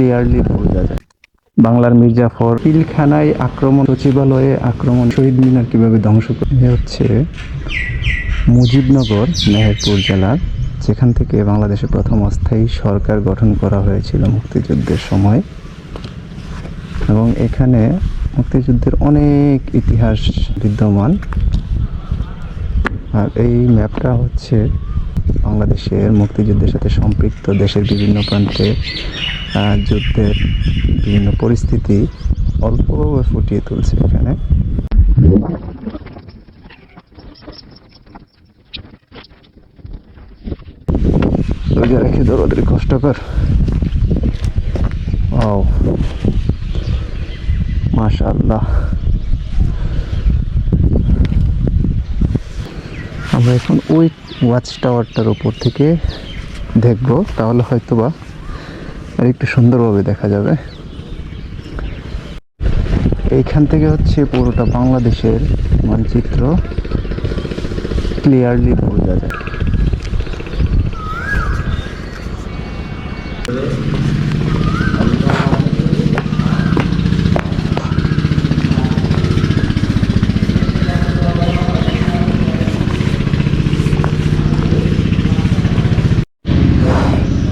Clearly বোঝা যায়। বাংলার মির্জাফর পিলখানায় আক্রমণ, সচিবালয়ে আক্রমণ, শহীদ মিনার কিভাবে ধ্বংস করে হচ্ছে মুজিবনগর, মেহেরপুর জেলার, যেখান থেকে বাংলাদেশে প্রথম অস্থায়ী সরকার গঠন করা হয়েছিল মুক্তিযুদ্ধের সময়। এবং এখানে মুক্তিযুদ্ধের অনেক ইতিহাস বিদ্যমান। আর এই ম্যাপটা হচ্ছে বাংলাদেশের মুক্তিযুদ্ধের সাথে সম্পৃক্ত দেশের বিভিন্ন প্রান্তে যুদ্ধের বিভিন্ন পরিস্থিতি অল্পভাবে ফুটিয়ে তুলছে এখানে। রোজা রেখে দৌড়াদৌড়ি কষ্টকর। ও মাশাআল্লাহ। আমরা এখন ওই ওয়াচ টাওয়ারটার উপর থেকে দেখবো, তাহলে হয়তোবা আর একটু সুন্দরভাবে দেখা যাবে। এইখান থেকে হচ্ছে পুরোটা বাংলাদেশের মানচিত্র ক্লিয়ারলি বোঝা যায়।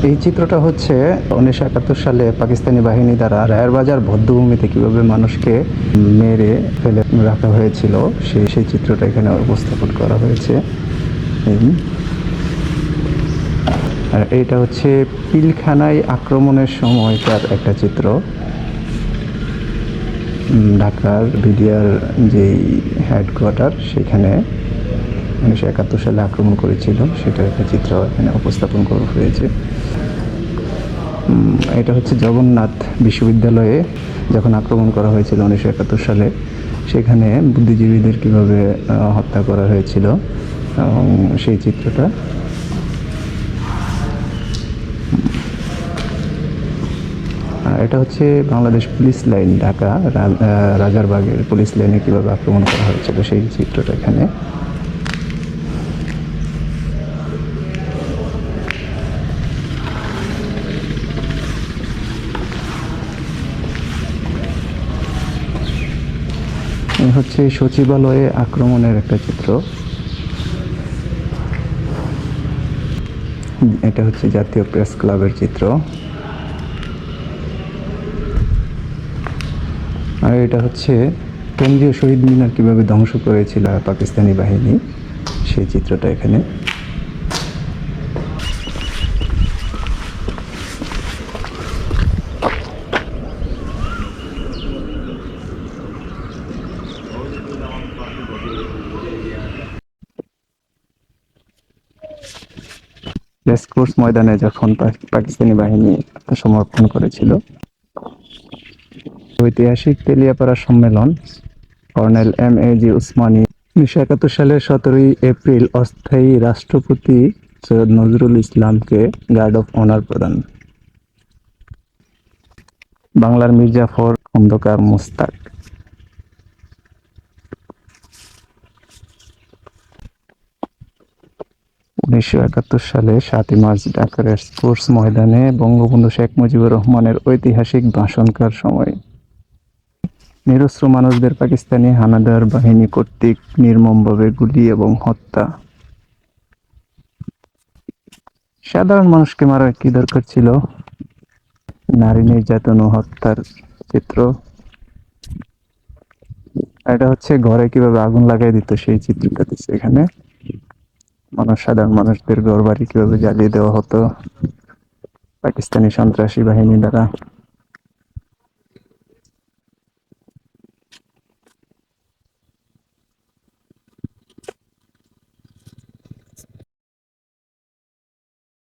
এই চিত্রটা হচ্ছে 1971 সালে পাকিস্তানি বাহিনী দ্বারা রায়ের বাজার বধ্যভূমিতে কিভাবে মানুষকে মেরে ফেলে রাখা হয়েছিল সেই চিত্রটা এখানে উপস্থাপন করা হয়েছে। আর এটা হচ্ছে পিলখানায় আক্রমণের সময়কার একটা চিত্র। ঢাকার বিডিআর যেই হেডকোয়ার্টার, সেখানে 1971 সালে আক্রমণ করেছিল, সেটার একটা চিত্র এখানে উপস্থাপন করা হয়েছে। এটা হচ্ছে জগন্নাথ বিশ্ববিদ্যালয়ে যখন আক্রমণ করা হয়েছিল 1971 সালে, সেখানে বুদ্ধিজীবীদের কিভাবে হত্যা করা হয়েছিল এবং সেই চিত্রটা। এটা হচ্ছে বাংলাদেশ পুলিশ লাইন, ঢাকা রাজারবাগের পুলিশ লাইনে কিভাবে আক্রমণ করা হয়েছিল সেই চিত্রটা এখানে। হচ্ছে সচিবালয়ে আক্রমণের একটা চিত্র। এটা হচ্ছে জাতীয় প্রেস ক্লাবের চিত্র। আর এটা হচ্ছে কেন্দ্রীয় শহীদ মিনার কিভাবে ধ্বংস করেছিল পাকিস্তানি বাহিনী, সেই চিত্রটা এখানে। রেসকোর্স ময়দানে যখন পাকিস্তানি বাহিনী আত্মসমর্পণ করেছিল। ঐতিহাসিক তেলিয়াপাড়া সম্মেলন, কর্নেল MAG উসমানী 1971 সালের 17 এপ্রিল অস্থায়ী রাষ্ট্রপতি সৈয়দ নজরুল ইসলামকে গার্ড অফ অনার প্রদান। বাংলার মির্জাফর, খন্দকার মুস্তাক। 1971 সালে 7 মার্চ ঢাকার রেসকোর্স ময়দানে বঙ্গবন্ধু শেখ মুজিবুর রহমানের ঐতিহাসিক ভাষণকার সময় নিরস্ত্র মানুষদের পাকিস্তানি হানাদার বাহিনী কর্তৃক নির্মমভাবে গুলি এবং হত্যা। সাধারণ মানুষকে মারার কি দরকার ছিল? নারী নির্যাতন ও হত্যার চিত্র। এটা হচ্ছে ঘরে কিভাবে আগুন লাগাই দিত সেই চিত্রটা দিচ্ছে এখানে। সাধারণ মানুষদের ঘর বাড়ি কিভাবে জ্বালিয়ে দেওয়া হতো পাকিস্তানি সন্ত্রাসী বাহিনী দ্বারা।